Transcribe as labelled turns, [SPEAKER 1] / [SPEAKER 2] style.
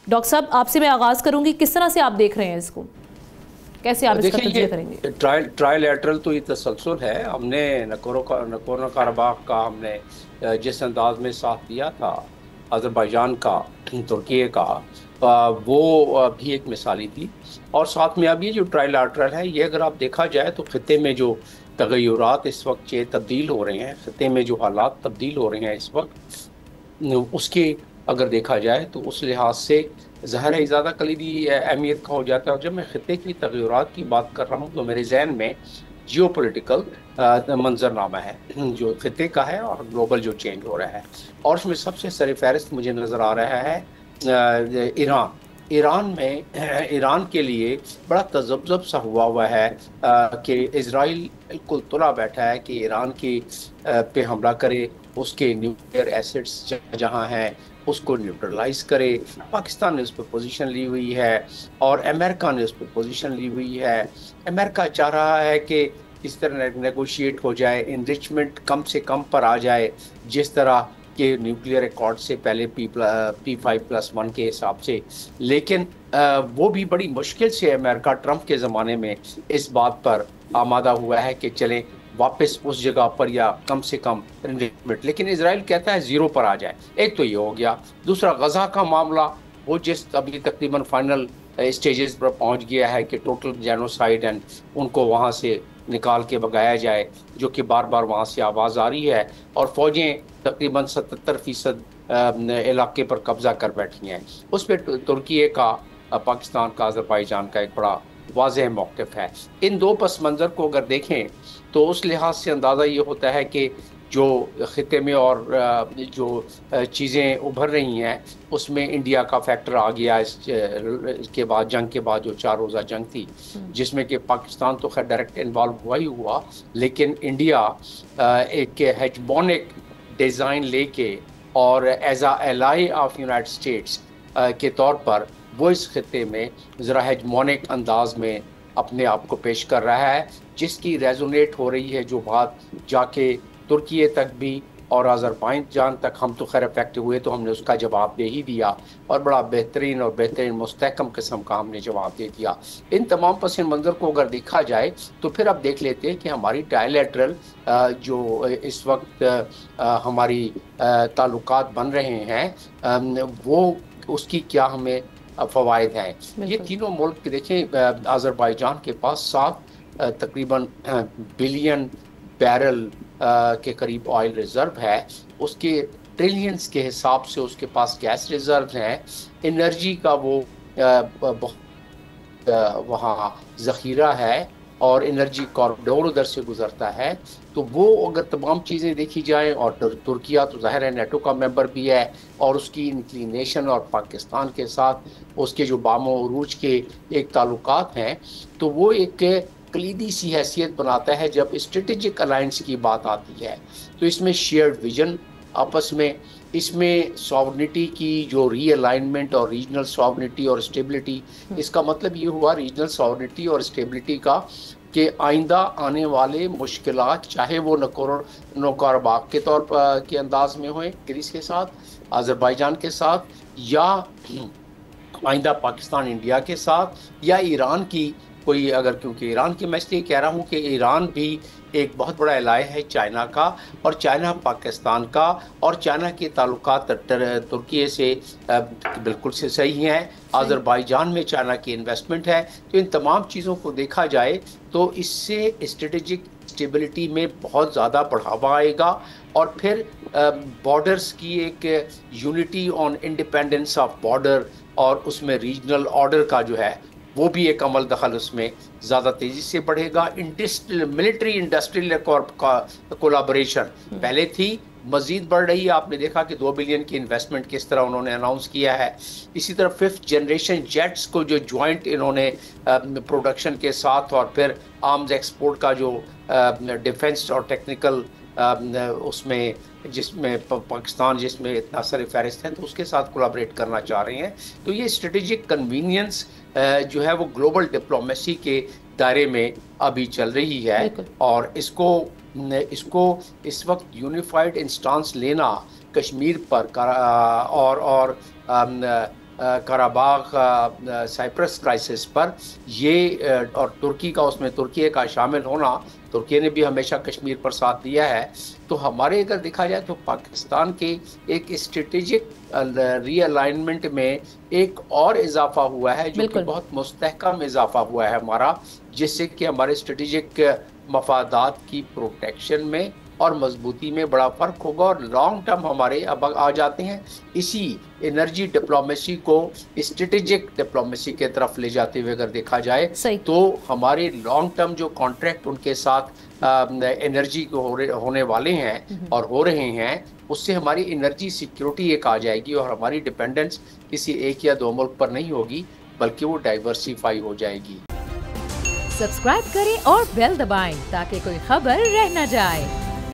[SPEAKER 1] Doctor صاحب آپ سے میں آغاز کروں گی، کس طرح سے آپ دیکھ رہے ہیں اس کو، کیسے آپ اس کا تجزیہ کریں گے؟
[SPEAKER 2] ٹرائل لیٹرل تو یہ تسلسل ہے. ہم نے نگورنو قرباخ کا ہم نے جس انداز میں ساتھ دیا تھا آذربائیجان کا، ترکیے کا، وہ بھی ایک مثالی تھی. اور ساتھ میں اب یہ جو ٹرائل لیٹرل ہے، یہ اگر آپ دیکھا جائے تو خطے میں جو تغیرات اس وقت یہ تبدیل ہو رہے ہیں، خطے میں جو حالات تبدیل ہو رہے ہیں اس وقت، اس کے اگر دیکھا جائے تو اس لحاظ سے ظاہر ہے زیادہ کلیدی اہمیت کا ہو جاتا ہے. اور جب میں خطے کی تغیرات کی بات کر رہا ہوں تو میرے ذہن میں جیو پولیٹیکل منظرنامہ ہے جو خطے کا ہے اور گلوبل جو چینج ہو رہا ہے. اور اس میں سب سے سر فہرست مجھے نظر آ رہا ہے ایران میں. ایران کے لیے بڑا تذبذب سا ہوا ہے کہ اسرائیل بالکل تلا بیٹھا ہے کہ ایران کی پہ حملہ کرے، اس کے نیوکلیئر ایسٹس جہاں ہیں اس کو نیوٹرلائز کرے. پاکستان نے اس پہ پوزیشن لی ہوئی ہے اور امریکہ نے اس پہ پوزیشن لی ہوئی ہے. امریکہ چاہ رہا ہے کہ اس طرح نیگوشیٹ ہو جائے، انرچمنٹ کم سے کم پر آ جائے، جس طرح کہ نیوکلیئر ایکارڈ سے پہلے P5+1 کے حساب سے. لیکن وہ بھی بڑی مشکل سے امریکہ ٹرمپ کے زمانے میں اس بات پر آمادہ ہوا ہے کہ چلیں واپس اس جگہ پر یا کم سے کم انویسٹمنٹ. لیکن اسرائیل کہتا ہے زیرو پر آ جائے. ایک تو یہ ہو گیا. دوسرا غزہ کا معاملہ، وہ جس ابھی تقریباً فائنل اسٹیجز پر پہنچ گیا ہے کہ ٹوٹل جینوسائیڈ اینڈ ان کو وہاں سے نکال کے بگایا جائے، جو کہ بار بار وہاں سے آواز آ رہی ہے. اور فوجیں تقریباً 77% علاقے پر قبضہ کر بیٹھی ہیں. اس پہ ترکیے کا، پاکستان کا، آذربائیجان کا ایک بڑا واضح موقف ہے. ان دو پس منظر کو اگر دیکھیں تو اس لحاظ سے اندازہ یہ ہوتا ہے کہ جو خطے میں اور جو چیزیں ابھر رہی ہیں اس میں انڈیا کا فیکٹر آ گیا. اس کے بعد، جنگ کے بعد جو 4 روزہ جنگ تھی، جس میں کہ پاکستان تو خیر ڈائریکٹ انوالو ہوا ہی ہوا، لیکن انڈیا ایک ہیجمونک ڈیزائن لے کے اور as a ایلائی of United States کے طور پر وہ اس خطے میں ذرا ہیجمونک انداز میں اپنے آپ کو پیش کر رہا ہے، جس کی ریزونیٹ ہو رہی ہے جو بات جا کے ترکیے تک بھی اور آذربائیجان تک. ہم تو خیر افیکٹ ہوئے تو ہم نے اس کا جواب دے ہی دیا، اور بڑا بہترین اور بہترین مستحکم قسم کا ہم نے جواب دے دیا. ان تمام پس منظر کو اگر دیکھا جائے تو پھر اب دیکھ لیتے ہیں کہ ہماری ٹرائی لیٹرل جو اس وقت ہماری تعلقات بن رہے ہیں وہ اس کی کیا ہمیں فوائد ہیں. یہ تینوں ملک دیکھیں، آذربائیجان کے پاس 7 تقریباً بلین بیرل کے قریب آئل ریزرو ہے. اس کے ٹریلینز کے حساب سے اس کے پاس گیس ریزرو ہیں. انرجی کا وہ وہاں ذخیرہ ہے اور انرجی کوریڈور ادھر سے گزرتا ہے. تو وہ اگر تمام چیزیں دیکھی جائیں، اور ترکیہ تو ظاہر ہے نیٹو کا ممبر بھی ہے، اور اس کی انکلینیشن اور پاکستان کے ساتھ اس کے جو بام و عروج کے ایک تعلقات ہیں، تو وہ ایک کلیدی سی حیثیت بناتا ہے. جب اسٹریٹجک الائنس کی بات آتی ہے تو اس میں شیئرڈ ویژن آپس میں، اس میں ساورنٹی کی جو ری الائنمنٹ اور ریجنل ساورنٹی اور اسٹیبلٹی. اس کا مطلب یہ ہوا ریجنل ساورنٹی اور اسٹیبلٹی کا کہ آئندہ آنے والے مشکلات، چاہے وہ نگورنو قرباخ کے طور پر کے انداز میں ہوئیں گریس کے ساتھ، آذربائیجان کے ساتھ، یا آئندہ پاکستان انڈیا کے ساتھ، یا ایران کی کوئی اگر، کیونکہ ایران کی میں اس لیے کہہ رہا ہوں کہ ایران بھی ایک بہت بڑا الائے ہے چائنا کا، اور چائنا پاکستان کا، اور چائنا کے تعلقات ترکیے سے بالکل سے صحیح ہیں. آذربائیجان میں چائنا کی انویسٹمنٹ ہے. تو ان تمام چیزوں کو دیکھا جائے تو اس سے اسٹریٹجک اسٹیبلٹی میں بہت زیادہ بڑھاوا آئے گا. اور پھر بارڈرز کی ایک unity on independence of border, اور اس میں ریجنل آرڈر کا جو ہے وہ بھی ایک عمل دخل اس میں زیادہ تیزی سے بڑھے گا. ملٹری انڈسٹریل کولابریشن پہلے تھی، مزید بڑھ رہی ہے. آپ نے دیکھا کہ 2 بلین کی انویسٹمنٹ کس طرح انہوں نے اناؤنس کیا ہے. اسی طرح 5th جنریشن جیٹس کو جو جوائنٹ انہوں نے پروڈکشن کے ساتھ، اور پھر آرمز ایکسپورٹ کا جو ڈیفنس اور ٹیکنیکل اس میں، جس میں پاکستان جس میں اتنا سر فہرست ہے، تو اس کے ساتھ کولابریٹ کرنا چاہ رہے ہیں. تو یہ اسٹریٹجک کنوینئنس جو ہے وہ گلوبل ڈپلومیسی کے دائرے میں ابھی چل رہی ہے. اور اس کو اس وقت یونیفائڈ انسٹانس لینا کشمیر پر اور قراباغ سائپرس کرائسس پر یہ اور ترکی کا اس میں ترکی کا شامل ہونا، ترکی نے بھی ہمیشہ کشمیر پر ساتھ دیا ہے، تو ہمارے اگر دیکھا جائے تو پاکستان کے ایک اسٹریٹجک ری الائنمنٹ میں ایک اور اضافہ ہوا ہے جو کہ بہت مستحکم اضافہ ہوا ہے ہمارا، جس سے کہ ہمارے اسٹریٹجک مفادات کی پروٹیکشن میں اور مضبوطی میں بڑا فرق ہوگا، اور لانگ ٹرم ہمارے اب آ جاتے ہیں اسی انرجی ڈپلومیسی کو اسٹریٹجک ڈپلومیسی کے طرف لے جاتے ہوئے اگر دیکھا جائے تو ہمارے لانگ ٹرم جو کانٹریکٹ ان کے ساتھ انرجی ہونے والے ہیں اور ہو رہے ہیں، اس سے ہماری انرجی سیکیورٹی ایک آ جائے گی اور ہماری ڈیپینڈنس کسی ایک یا دو ملک پر نہیں ہوگی بلکہ وہ ڈائیورسیفائی ہو جائے گی۔
[SPEAKER 3] سبسکرائب کریں اور بیل دبائیں تاکہ کوئی خبر رہ نہ جائے۔